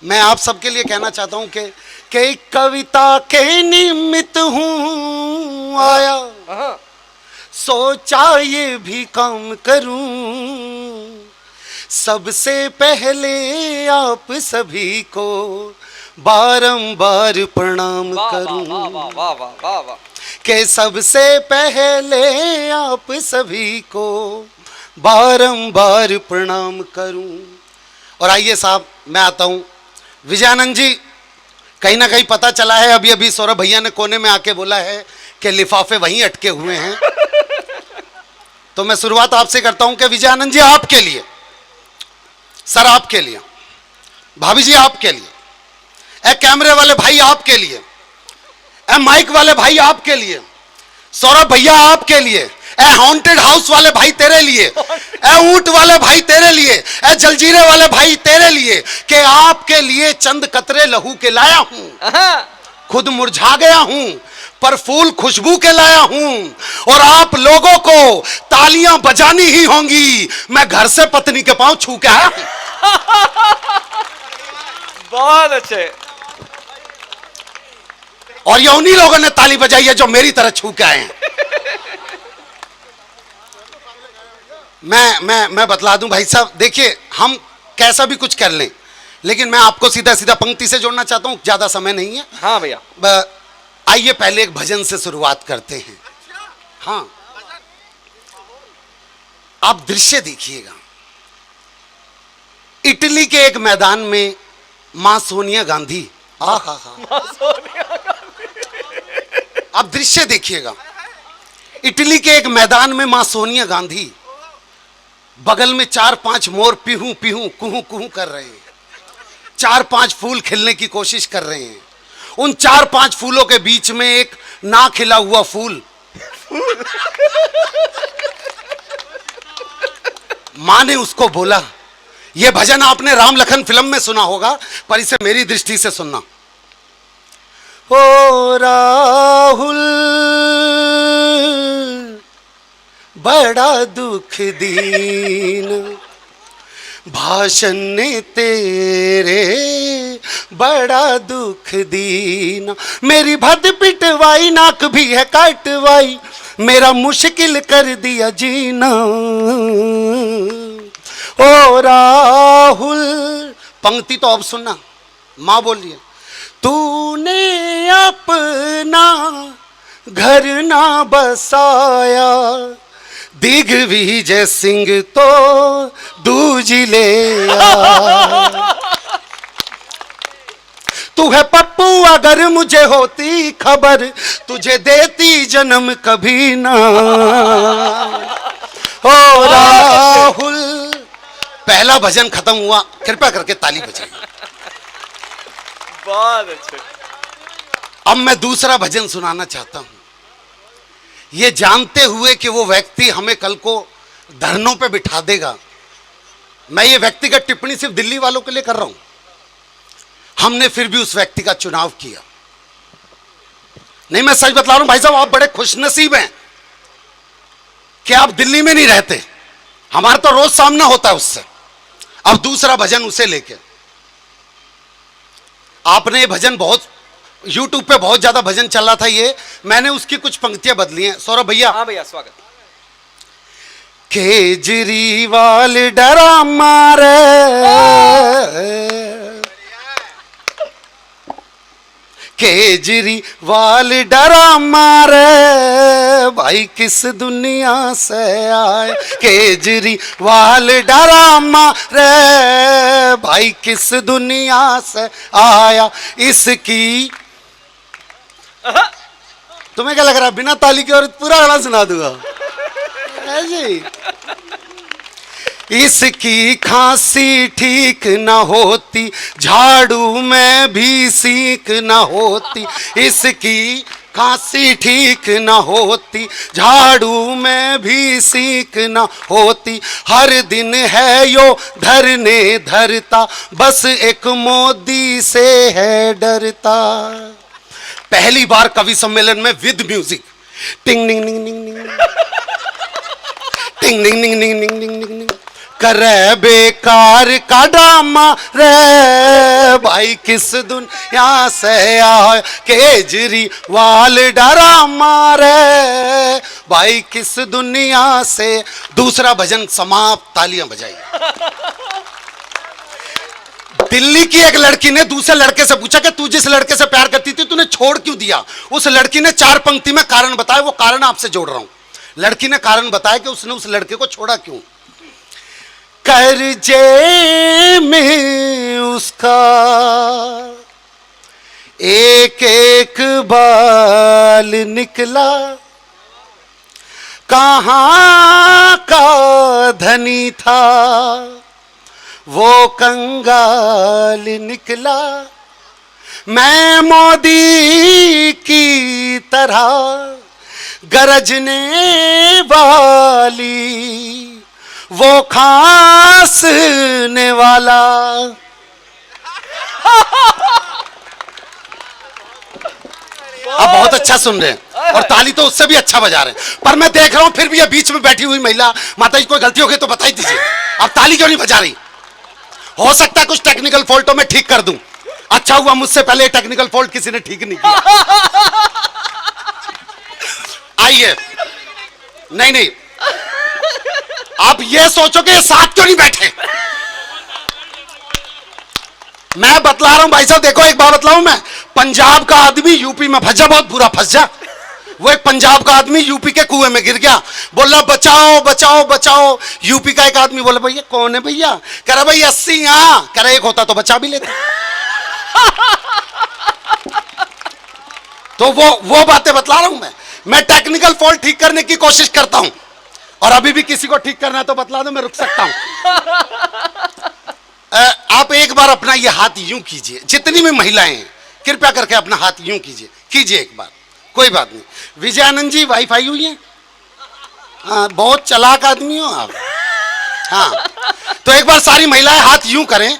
मैं आप सबके लिए कहना चाहता हूं कि एक कविता के निमित्त हूं आया, सोचा ये भी काम करूं, सबसे पहले आप सभी को बारंबार प्रणाम करूं, कि सबसे पहले आप सभी को बारंबार प्रणाम करूं। और आइए साहब, मैं आता हूं। विजयानंद जी, कहीं ना कहीं पता चला है, अभी अभी सौरभ भैया ने कोने में आके बोला है कि लिफाफे वहीं अटके हुए हैं। तो मैं शुरुआत आपसे करता हूं कि विजयानंद जी आपके लिए, सर आपके लिए, भाभी जी आपके लिए, ए कैमरे वाले भाई आपके लिए, ए माइक वाले भाई आपके लिए, सौरभ भैया आपके लिए, ए हॉन्टेड हाउस वाले भाई तेरे लिए, ए ऊंट वाले भाई तेरे लिए, ए जलजीरे वाले भाई तेरे लिए, कि आपके लिए चंद कतरे लहू के लाया हूं, खुद मुरझा गया हूं पर फूल खुशबू के लाया हूं, और आप लोगों को तालियां बजानी ही होंगी, मैं घर से पत्नी के पांव छू के आया हूं। बहुत अच्छे। और ये उन्हीं लोगों ने ताली बजाई है जो मेरी तरह छू के आए हैं। मैं बतला दूं भाई साहब, देखिए हम कैसा भी कुछ कर लें, लेकिन मैं आपको सीधा सीधा पंक्ति से जोड़ना चाहता हूं, ज्यादा समय नहीं है। हाँ भैया, आइए पहले एक भजन से शुरुआत करते हैं। हाँ, आप दृश्य देखिएगा। इटली के एक मैदान में मां सोनिया गांधी, आप दृश्य देखिएगा। इटली के एक मैदान में मां सोनिया गांधी, बगल में 4-5 मोर पीहू पीहू कुहू कुहू कर रहे हैं, 4-5 फूल खिलने की कोशिश कर रहे हैं। उन 4-5 फूलों के बीच में एक ना खिला हुआ फूल। मां ने उसको बोला, यह भजन आपने राम लखन फिल्म में सुना होगा, पर इसे मेरी दृष्टि से सुनना। ओ राहुल बड़ा दुख दीन, भाषण ने तेरे बड़ा दुख दीना, मेरी भद पिटवाई नाक भी है काटवाई, मेरा मुश्किल कर दिया जीना। ओ राहुल, पंक्ति तो अब सुनना, मां बोल रही है, तूने अपना घर ना बसाया, दिग्विजय सिंह तो दूज ले आ। तू है पप्पू, अगर मुझे होती खबर, तुझे देती जन्म कभी ना। ओ राहुल, पहला भजन खत्म हुआ, कृपया करके ताली बजाइए। बहुत अच्छे। अब मैं दूसरा भजन सुनाना चाहता हूं, ये जानते हुए कि वो व्यक्ति हमें कल को धरनों पे बिठा देगा। मैं ये व्यक्तिगत टिप्पणी सिर्फ दिल्ली वालों के लिए कर रहा हूं, हमने फिर भी उस व्यक्ति का चुनाव किया। नहीं, मैं सच बता रहा हूं भाई साहब, आप बड़े खुशनसीब हैं कि आप दिल्ली में नहीं रहते, हमारा तो रोज सामना होता है उससे। अब दूसरा भजन उसे लेके, आपने ये भजन बहुत YouTube पे बहुत ज्यादा भजन चल रहा था, ये मैंने उसकी कुछ पंक्तियां बदली हैं। सौरभ भैया। हाँ भैया, स्वागत। केजरीवाल डरा मारे, केजरीवाल डरा मारे, भाई किस दुनिया से आए, केजरीवाल डरा मारे, भाई किस दुनिया से आया, इसकी। तुम्हें क्या लग रहा है बिना ताली के और पूरा गाना सुना दूंगा? ऐसे इसकी खांसी ठीक न होती, झाड़ू में भी सीख न होती, इसकी खांसी ठीक न होती, झाड़ू में भी सीख न होती, हर दिन है यो धरने धरता, बस एक मोदी से है डरता। पहली बार कवि सम्मेलन में विद म्यूजिक, टिंग टिंग टिंग टिंग टिंग टिंग टिंग टिंग टिंग टिंग टिंग टिंग, करे बेकार का ड्रामा रे भाई, किस दुनिया से आए केजरीवाल डरामा रे भाई, किस दुनिया से। दूसरा भजन समाप्त, तालियां बजाइए। दिल्ली की एक लड़की ने दूसरे लड़के से पूछा कि तू जिस लड़के से प्यार करती थी तूने छोड़ क्यों दिया। उस लड़की ने 4 पंक्ति में कारण बताया, वो कारण आपसे जोड़ रहा हूं। लड़की ने कारण बताया कि उसने उस लड़के को छोड़ा क्यों। कर्जे में उसका एक एक बाल निकला, कहां का धनी था वो कंगाल निकला। मैं मोदी की तरह गरजने वाली वो खांसने वाला। आप बहुत अच्छा सुन रहे हैं और ताली तो उससे भी अच्छा बजा रहे हैं, पर मैं देख रहा हूं फिर भी ये बीच में बैठी हुई महिला, माता जी कोई गलती हो गई तो बताई दीजिए, आप ताली क्यों नहीं बजा रही। हो सकता है कुछ टेक्निकल फॉल्टों में ठीक कर दूं। अच्छा हुआ मुझसे पहले टेक्निकल फॉल्ट किसी ने ठीक नहीं किया। आइए, नहीं नहीं, आप ये सोचो कि ये साथ क्यों नहीं बैठे। मैं बतला रहा हूं भाई साहब, देखो एक बात बतलाऊं मैं, पंजाब का आदमी यूपी में फंस जा, बहुत बुरा फंस जा। वो एक पंजाब का आदमी यूपी के कुएं में गिर गया, बोला बचाओ बचाओ बचाओ। यूपी का एक आदमी बोला भैया कौन है भैया, कह रहा भाई 80। कह रहा एक होता तो बचा भी लेता। तो वो बातें बतला रहा हूं मैं टेक्निकल फॉल्ट ठीक करने की कोशिश करता हूं, और अभी भी किसी को ठीक करना है तो बतला दो, मैं रुक सकता हूं। आप एक बार अपना ये हाथ यूं कीजिए, जितनी भी महिलाएं हैं कृपया करके अपना हाथ यूं कीजिए एक बार, कोई बात नहीं। विजयानंद जी वाईफाई हुई है, हाँ बहुत चालाक आदमी हो आप। हाँ तो एक बार सारी महिलाएं हाथ यूं करें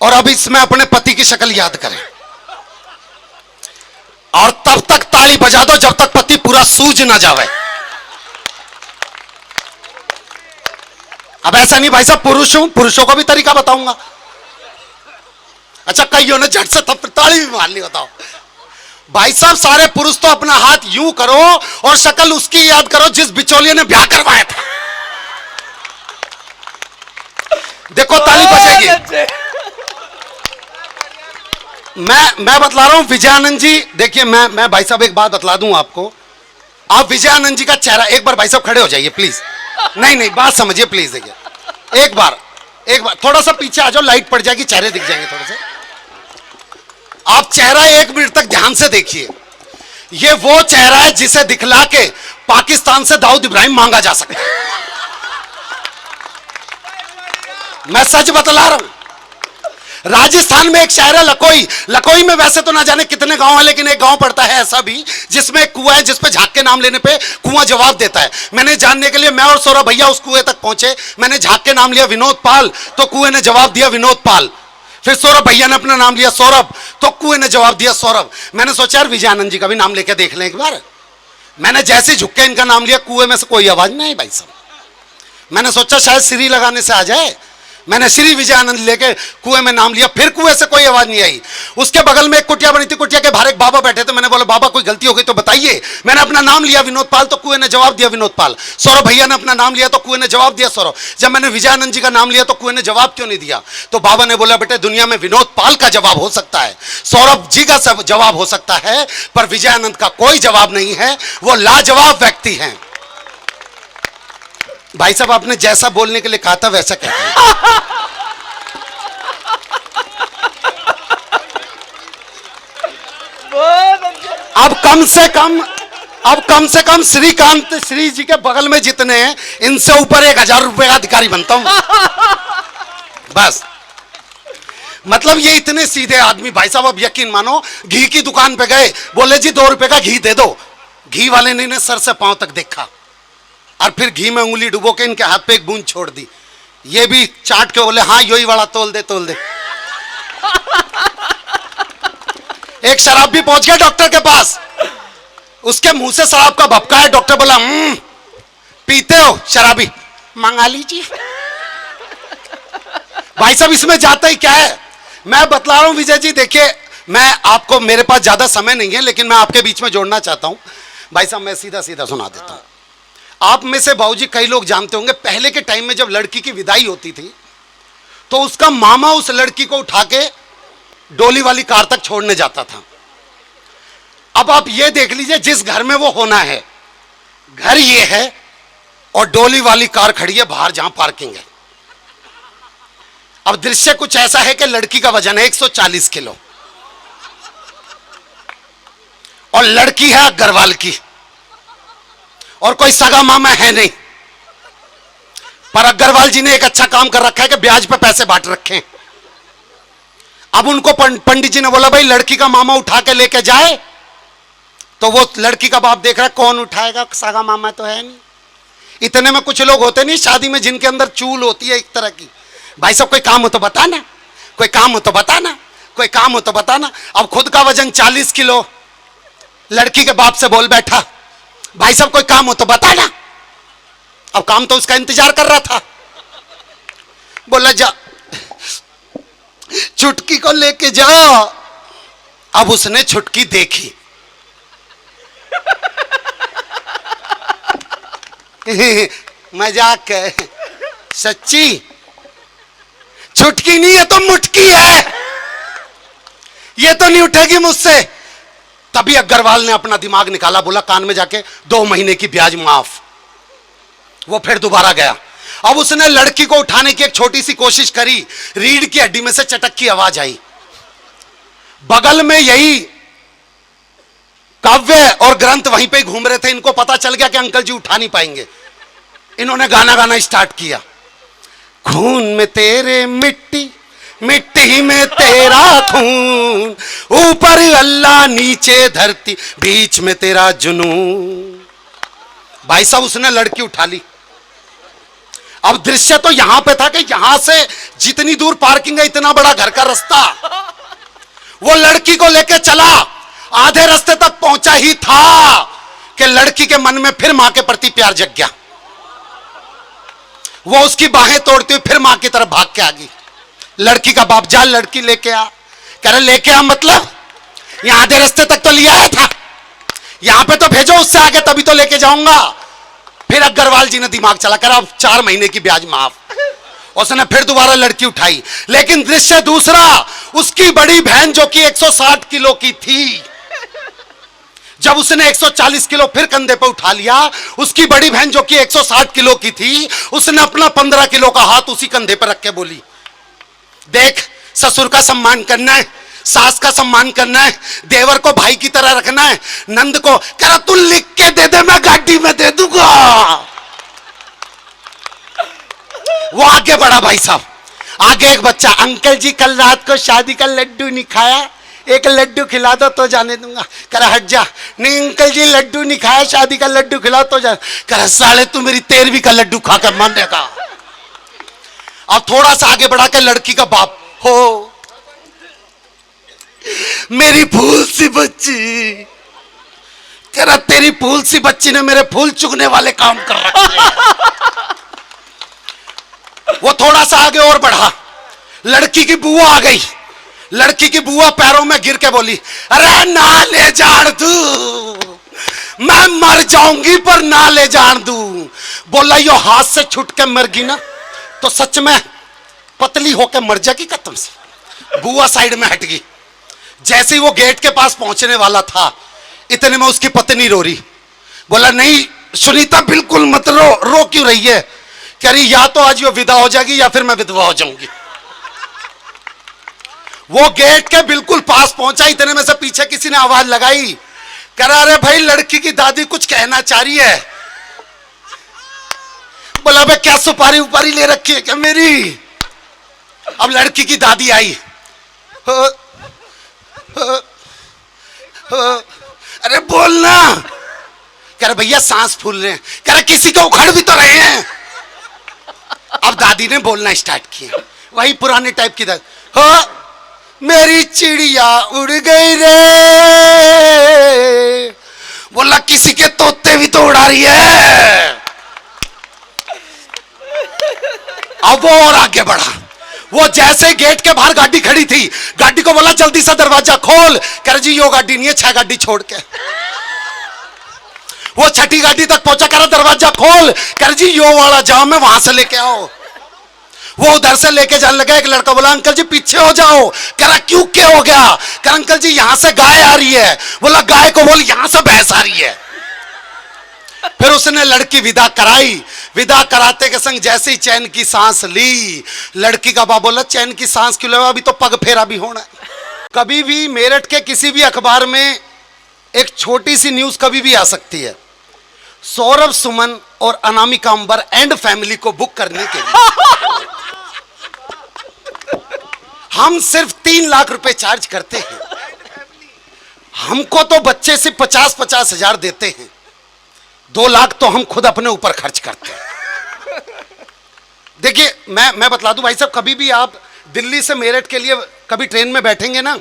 और अब इसमें अपने पति की शक्ल याद करें, और तब तक ताली बजा दो जब तक पति पूरा सूझ ना जावे। अब ऐसा नहीं भाई साहब, पुरुषों को भी तरीका बताऊंगा। अच्छा कईयों ने झट से ताली भी मार ली, बताओ भाई साहब। सारे पुरुष तो अपना हाथ यूं करो और शक्ल उसकी याद करो जिस बिचौलिए ने ब्याह करवाया था। देखो ताली बजेगी। मैं बतला रहा हूं विजयानंद जी, देखिए मैं भाई साहब एक बात बतला दूं आपको। आप विजयानंद जी का चेहरा एक बार भाई साहब खड़े हो जाइए प्लीज। नहीं बात समझिए प्लीज, देखिए एक बार थोड़ा सा पीछे आ जाओ, लाइट पड़ जाएगी, चेहरे दिख जाएंगे थोड़े से। आप चेहरा 1 मिनट तक ध्यान से देखिए। ये वो चेहरा है जिसे दिखला के पाकिस्तान से दाऊद इब्राहिम मांगा जा सकता है। मैं सच बतला रहा हूं। राजस्थान में एक शहर है लकोई में वैसे तो ना जाने कितने गांव है, लेकिन एक गांव पड़ता है ऐसा भी जिसमें एक कुआं है, जिसपे झांक के नाम लेने पे कुआं जवाब देता है। मैंने जानने के लिए मैं और सौरभ भैया उस कुएं तक पहुंचे। मैंने झांक के नाम लिया विनोद पाल, तो कुएं ने जवाब दिया विनोद पाल। फिर सौरभ भैया ने अपना नाम लिया सौरभ, तो कुएं ने जवाब दिया सौरभ। मैंने सोचा यार विजयानंद जी का भी नाम लेकर देख लें एक बार। मैंने जैसे झुक के इनका नाम लिया, कुएं में से कोई आवाज नहीं आई भाई साहब। मैंने सोचा शायद श्री लगाने से आ जाए। मैंने श्री विजयानंद लेके कुएं में नाम लिया, फिर कुएं से कोई आवाज नहीं आई। उसके बगल में एक कुटिया बनी थी, कुटिया के बाहर एक बाबा बैठे थे। मैंने बोला बाबा कोई गलती हो गई तो बताइए। मैंने अपना नाम लिया विनोद पाल, तो कुएं ने जवाब दिया विनोद पाल। सौरभ भैया ने अपना नाम लिया तो कुएं ने जवाब दिया सौरभ। जब मैंने विजयानंद जी का नाम लिया तो कुएं ने जवाब क्यों नहीं दिया। तो बाबा ने बोला बेटे दुनिया में विनोद पाल का जवाब हो सकता है, सौरभ जी का जवाब हो सकता है, पर विजयानंद का कोई जवाब नहीं है। वो लाजवाब व्यक्ति हैं। भाई साहब आपने जैसा बोलने के लिए कहा था वैसा कहते हैं। अब कम से कम श्रीकांत श्री जी के बगल में जितने हैं इनसे ऊपर 1000 रुपए का अधिकारी बनता हूं बस। मतलब ये इतने सीधे आदमी भाई साहब, अब यकीन मानो घी की दुकान पे गए, बोले जी 2 रुपए का घी दे दो। घी वाले ने इन्हें सर से पांव तक देखा और फिर घी में उंगली डुबो के इनके हाथ पे एक बूंद छोड़ दी। ये भी चाट के बोले हाँ यही वाला तोल दे। एक शराब भी पहुंच गया डॉक्टर के पास, उसके मुंह से शराब का भपका है। डॉक्टर बोला पीते हो शराबी, मंगा लीजिए। भाई साहब इसमें जाता ही क्या है, मैं बतला रहा हूं विजय जी। देखिए मैं आपको, मेरे पास ज्यादा समय नहीं है लेकिन मैं आपके बीच में जोड़ना चाहता हूं। भाई साहब मैं सीधा सीधा सुना देता हूं। आप में से बाबूजी कई लोग जानते होंगे, पहले के टाइम में जब लड़की की विदाई होती थी तो उसका मामा उस लड़की को उठा के डोली वाली कार तक छोड़ने जाता था। अब आप ये देख लीजिए, जिस घर में वो होना है, घर ये है और डोली वाली कार खड़ी है बाहर जहां पार्किंग है। अब दृश्य कुछ ऐसा है कि लड़की का वजन है 140 किलो और लड़की है अग्रवाल की और कोई सगा मामा है नहीं, पर अग्रवाल जी ने एक अच्छा काम कर रखा है कि ब्याज पे पैसे बांट रखे हैं। अब उनको पंडित जी ने बोला भाई लड़की का मामा उठा के लेके जाए, तो वो लड़की का बाप देख रहा है कौन उठाएगा, सगा मामा तो है नहीं। इतने में कुछ लोग होते नहीं शादी में जिनके अंदर चूल होती है एक तरह की, भाई साहब कोई काम हो तो बताना, कोई काम हो तो बताना, कोई काम हो तो बताना। अब खुद का वजन 40 किलो, लड़की के बाप से बोल बैठा भाई साहब कोई काम हो तो बताना। अब काम तो उसका इंतजार कर रहा था, बोला जा छुटकी को लेके जा। अब उसने छुटकी देखी, मजाक है, सच्ची छुटकी नहीं है तो मुटकी है, ये तो नहीं उठेगी मुझसे। तभी अग्रवाल ने अपना दिमाग निकाला, बोला कान में जाके 2 महीने की ब्याज माफ। वो फिर दोबारा गया। अब उसने लड़की को उठाने की एक छोटी सी कोशिश करी, रीढ़ की हड्डी में से चटक की आवाज आई। बगल में यही काव्य और ग्रंथ वहीं पे घूम रहे थे, इनको पता चल गया कि अंकल जी उठा नहीं पाएंगे। इन्होंने गाना गाना स्टार्ट किया, खून में तेरे मिट्टी, मिट्टी में तेरा खून, ऊपर अल्लाह नीचे धरती, बीच में तेरा जुनून। भाई साहब उसने लड़की उठा ली। अब दृश्य तो यहां पे था कि यहां से जितनी दूर पार्किंग है, इतना बड़ा घर का रास्ता, वो लड़की को लेके चला। आधे रास्ते तक पहुंचा ही था कि लड़की के मन में फिर मां के प्रति प्यार जग गया। वो उसकी बाहें तोड़ती हुई फिर मां की तरफ भाग के आ गई। लड़की का बाप जा लड़की लेके आ, कह रहे लेके आ मतलब यहां आधे रास्ते तक तो लिया आया था, यहां पे तो भेजो उससे आगे तभी तो लेके जाऊंगा। फिर अग्रवाल जी ने दिमाग चला, करा 4 महीने की ब्याज माफ। उसने फिर दोबारा लड़की उठाई, लेकिन दृश्य दूसरा, उसकी बड़ी बहन जो कि 160 किलो की थी, जब उसने 140 किलो फिर कंधे पे उठा लिया, उसकी बड़ी बहन जो कि 160 किलो की थी, उसने अपना 15 किलो का हाथ उसी कंधे पर रख के बोली, देख ससुर का सम्मान करना है, सास का सम्मान करना है, देवर को भाई की तरह रखना है, नंद को कह तू लिख के दे दे, मैं गाड़ी में दे दूंगा। वो आगे बढ़ा भाई साहब, आगे एक बच्चा, अंकल जी कल रात को शादी का लड्डू नहीं खाया, एक लड्डू खिला दो तो जाने दूंगा। करा हट जा, नहीं अंकल जी लड्डू नहीं खाया, शादी का लड्डू खिलाओ तो जा। करा साले तू मेरी 13वीं का लड्डू खाकर मानेगा। अब थोड़ा सा आगे बढ़ा के लड़की का बाप, हो मेरी फूल सी बच्ची, कह रहा तेरी फूल सी बच्ची ने मेरे फूल चुगने वाले काम कर रखे। वो थोड़ा सा आगे और बढ़ा, लड़की की बुआ आ गई। लड़की की बुआ पैरों में गिर के बोली, अरे ना ले जान दू, मैं मर जाऊंगी पर ना ले जान दू। बोला यो हाथ से छूट के मर गई ना तो सच में पतली होकर मर जाएगी कसम से। बुआ साइड में हट गई। जैसे ही वो गेट के पास पहुंचने वाला था, इतने में उसकी पत्नी रो रही। बोला नहीं सुनीता बिल्कुल मत रो। रो क्यों रही है? कह रही या तो आज वो विदा हो जाएगी या फिर मैं विधवा हो जाऊंगी। वो गेट के बिल्कुल पास पहुंचा, इतने में से पीछे किसी ने आवाज लगाई, कह रहा अरे भाई लड़की की दादी कुछ कहना चाह रही है। बोला बे क्या सुपारी उपारी ले रखी है क्या मेरी? अब लड़की की दादी आई, अरे बोलना। कह रहे भैया सांस फूल रहे हैं। कह रहे किसी को उखड़ भी तो रहे हैं। अब दादी ने बोलना स्टार्ट किया, वही पुराने टाइप की दादी, हो मेरी चिड़िया उड़ गई रे। बोला किसी के तोते भी तो उड़ा रही है। अब वो और आगे बढ़ा, वो जैसे गेट के बाहर गाड़ी खड़ी थी, गाड़ी को बोला जल्दी से दरवाजा खोल, कह रहे जी यो गाड़ी नहीं है, 6 गाड़ी छोड़ के। वो 6ठी गाड़ी तक पहुंचा, कह रहा दरवाजा खोल, कह रहे जी यो वाला जाम है, वहां से लेके आओ। वो उधर से लेके जाने लगा, एक लड़का बोला अंकल जी पीछे हो जाओ, कह रहा क्यों, क्या हो गया? कह रहा अंकल जी यहां से गाय आ रही है। बोला गाय को बोल यहां से भैंस आ रही है। फिर उसने लड़की विदा कराई, विदा कराते के संग जैसे ही चैन की सांस ली, लड़की का बाप बोला चैन की सांस क्यों ले, अभी तो पग फेरा भी होना है। कभी भी मेरठ के किसी भी अखबार में एक छोटी सी न्यूज कभी भी आ सकती है, सौरभ सुमन और अनामिका अंबर एंड फैमिली को बुक करने के लिए हम सिर्फ 3 लाख रुपए चार्ज करते हैं। हमको तो बच्चे से 50-50 हजार देते हैं, 2 लाख तो हम खुद अपने ऊपर खर्च करते हैं। देखिए मैं बतला दूं भाई साहब, कभी भी आप दिल्ली से मेरठ के लिए कभी ट्रेन में बैठेंगे ना,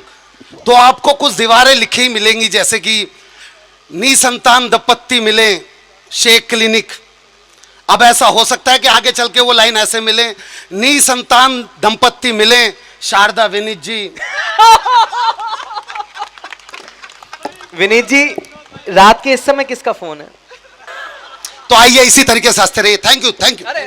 तो आपको कुछ दीवारें लिखी ही मिलेंगी, जैसे कि निसंतान दंपत्ति मिले शेख क्लिनिक। अब ऐसा हो सकता है कि आगे चल के वो लाइन ऐसे मिले, निसंतान दंपत्ति मिले शारदा विनीत जी। विनीत जी, रात के इस समय किसका फोन है? तो आइए इसी तरीके से हंसते रहिए। Thank you. अरे